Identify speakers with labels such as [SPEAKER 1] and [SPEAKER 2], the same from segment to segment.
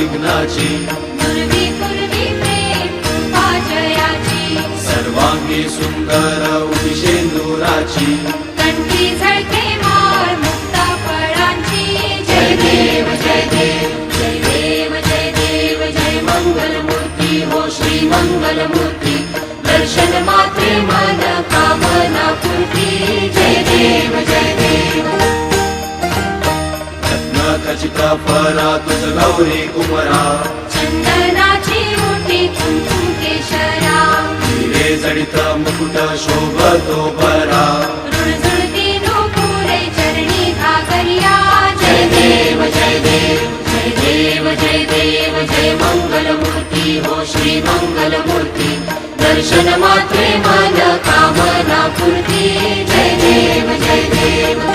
[SPEAKER 1] विघ्नाची
[SPEAKER 2] पूर्वी पूर्वी प्रेम कृपा जयाची
[SPEAKER 1] सर्वांगी सुंदर उदिशेंदुराची
[SPEAKER 2] कंठी झळके मार मुक्ता फळांची जय देव जय देव जय देव जय देव जय मंगलमूर्ती हो श्री मंगलमूर्ती दर्शन मात्रे मन कामना पूर्ती जय देव जय देव
[SPEAKER 1] खचिता फरा तुझ गौरी कुमरा
[SPEAKER 2] चंदनाची ओटी कुंकुम केशरा
[SPEAKER 1] हिरे जडित मुकुट शोभतो बरा
[SPEAKER 2] रुणझुणती नूपुरे चरणी घागरिया जय देव जय देव जय देव जय देव जय मंगलमूर्ती हो श्री मंगलमूर्ती दर्शन मात्रे मन कामना पूर्ती जय देव जय देव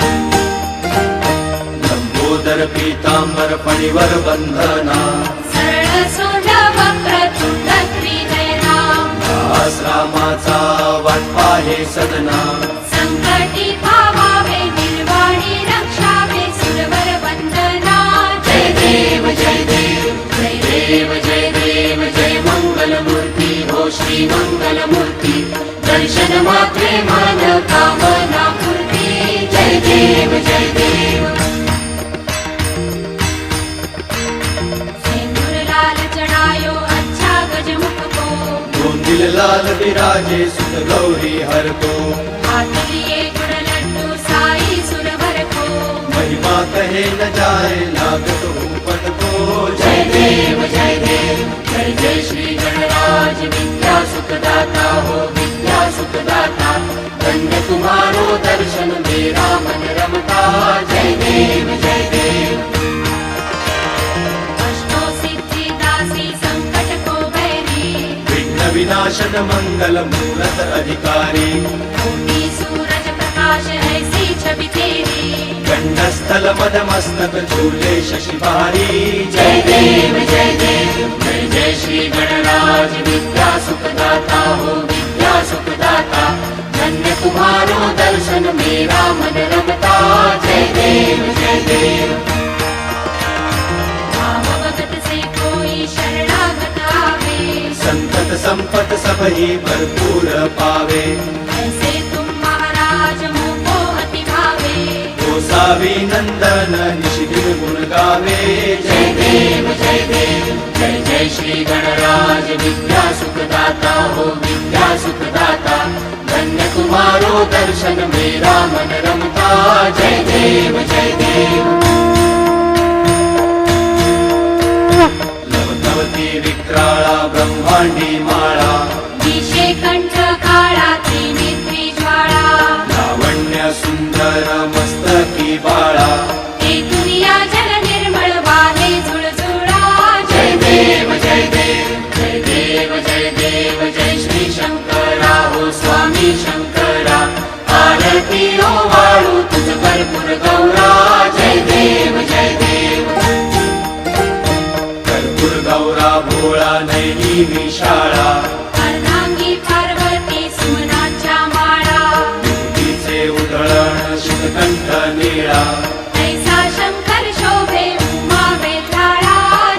[SPEAKER 1] लंबोदर पीतांबर फणीवर बंधना
[SPEAKER 2] सरळ सोंड वक्रतुंड त्रिनयना
[SPEAKER 1] दास रामाचा वाटपा हे सदना
[SPEAKER 2] संकटी पावावे निर्वाणी रक्षावे सुरवर वंदना जय देव जय देव जय देव जय देव जय मंगलमूर्ती हो श्री मंगलमूर्ती दर्शन मात्रे मन कामना पूर्ती जय देव जय देव सिंदूर लाल चढ़ायो अच्छा गजमुख को
[SPEAKER 1] गोंदिल लाल विराजे सुत गौरी हर को
[SPEAKER 2] हाथ लिए गुड़ लड्डू साई सुरभर को
[SPEAKER 1] महिमा कहे न जाए लागत ऊपट को
[SPEAKER 2] जय देव जय देव जय जय श्री गणराज विद्या सुखदाता हो विद्या सुखदाता धन्य तुम्हारो दर्शन मेरा मन रमता जय देव जय देव अष्टो सिद्धि दासी संकट को बैरी
[SPEAKER 1] विघ्न विनाशन मंगल मूलत अधिकारी
[SPEAKER 2] कोटि सूरज प्रकाश ऐसी छवि तेरी
[SPEAKER 1] गंडस्थल मद मस्तक झूले शशि भारी
[SPEAKER 2] जय देव जय देव जय जय श्री गणराज विद्या सुखदाता हो विद्या सुखदाता धन्य तुम्हारो दर्शन मेरा मन रमता जय देव जय देव भाव भगत से कोई शरणागत आवे
[SPEAKER 1] संतत संपत सबही भरपूर पावे
[SPEAKER 2] ऐसे तुम महाराज मोको अति भावे
[SPEAKER 1] गोसावी नंदन निशिदिन गुण गावे
[SPEAKER 2] जय देव जय देव जय जय श्री गणराज विद्या सुखदाता हो विद्या सुखदाता धन्य तुम्हारो दर्शन मेरा मन रमता जय देव जय देव
[SPEAKER 1] लवतवती विक्राळा ब्रह्मांडी माळा
[SPEAKER 2] दिशे कंठ काळा त्रिनेत्री ज्वाळा
[SPEAKER 1] लावण्य सुंदर मस्तकी बाळा
[SPEAKER 2] हे दुनिया जल निर्मळ वाहे झुळझुळा जय देव जय देव जय देव जय देव जय श्री शंकरा हो स्वामी शंकरा आरती ओ वाळू तुझ भरपूर गौरा जय देव जय देव
[SPEAKER 1] कर्पूर गौरा भोळा नैनी विशाळा
[SPEAKER 2] अर्धांगी पार्वती सुमनाच्या माळा
[SPEAKER 1] तिचे उधळण शिवकंठ निळा
[SPEAKER 2] ऐसा शंकर शोभे उमा वेताळा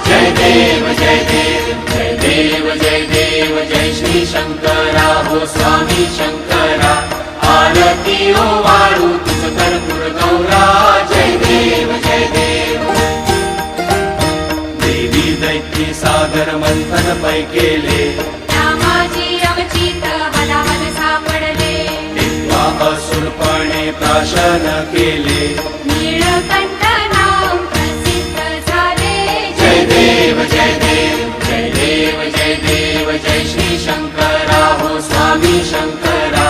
[SPEAKER 2] जय देव जय देव जय देव जय देव जय श्री शंकरा हो स्वामी शंकरा आरती ओ वाळू तुझ कर्पूर गौरा जय देव जय देव
[SPEAKER 1] देवी दैत्य सागर मंथन पै केले
[SPEAKER 2] रामाजी अवचित हलाहल सापडले
[SPEAKER 1] तेव्हा असुरपणे प्राशन केले
[SPEAKER 2] नीळकंठ नाम प्रसिद्ध झाले
[SPEAKER 1] जय देव
[SPEAKER 2] जय देव जय देव जय देव जय श्री शंकरा हो स्वामी शंकरा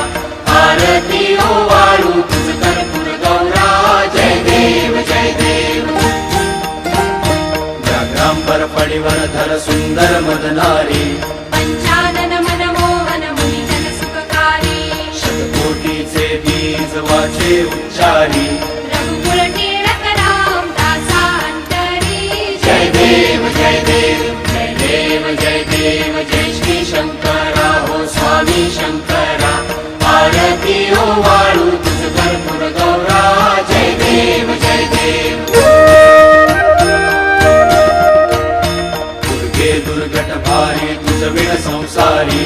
[SPEAKER 2] आरती ओ वाळू तुझ कर्पूर गौरा जय देव जय देव
[SPEAKER 1] व्याघ्रांबर फणीवर धर सुंदर मदनारी
[SPEAKER 2] पंचानन मनमोहन मुनिजन सुखकारी
[SPEAKER 1] शतकोटीचे बीज वाचे उच्चारी
[SPEAKER 2] रघुकुल टिळक राम दासा अंतरी
[SPEAKER 1] जय देव जय देव
[SPEAKER 2] जय देव जय देव जय श्री शंकरा हो स्वामी शंकरा आरती ओ वाळू तुझ कर्पूर गौरा जय देव जय देव
[SPEAKER 1] संसारी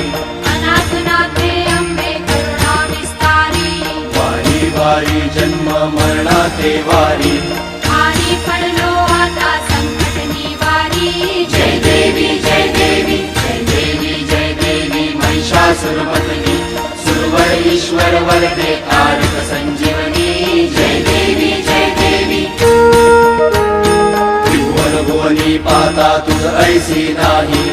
[SPEAKER 2] अनाथनाथे अंबे करुणा विस्तारी
[SPEAKER 1] वारी वारी जन्म मरणाते वारी
[SPEAKER 2] भारी पडलो आता संकट निवारी जय देवी जय देवी जय देवी जय देवी
[SPEAKER 1] महिषासुरमर्दिनी सुरवर ईश्वर वरदे तारक संजीवनी जय देवी जय देवी त्रिभुवन भुवनी पाता तुझ ऐसी नाही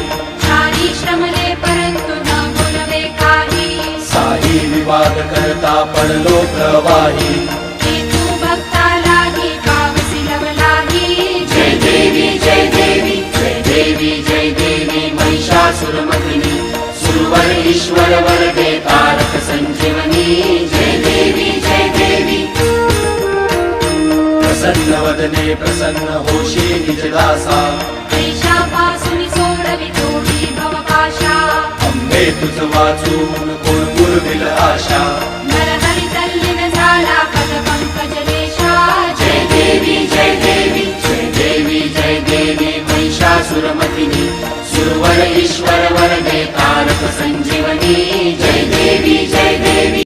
[SPEAKER 2] सारी श्रमले परंतु न बोलवे काही
[SPEAKER 1] साही विवाद करता पडलो प्रवाही
[SPEAKER 2] हे तू भक्तालाही पावसी लवलाही
[SPEAKER 1] जय देवी जय देवी जय देवी जय देवी महिषासुरमर्दिनी सुरवर ईश्वर वरदे तारक संजीवनी जय देवी जय देवी प्रसन्न वदने प्रसन्न होशी निजदासा
[SPEAKER 2] पैशापासून सोडवी तोडी भवपाशा
[SPEAKER 1] अंबे तुझ वाचून कोण पुरविल आशा
[SPEAKER 2] नरहरी तल्लीन झाला पद पंकज देशा
[SPEAKER 1] जय देवी जय देवी जय देवी जय देवी महिषासुरमर्दिनी सुरवर ईश्वर वरदे तारक संजीवनी जय देवी जय देवी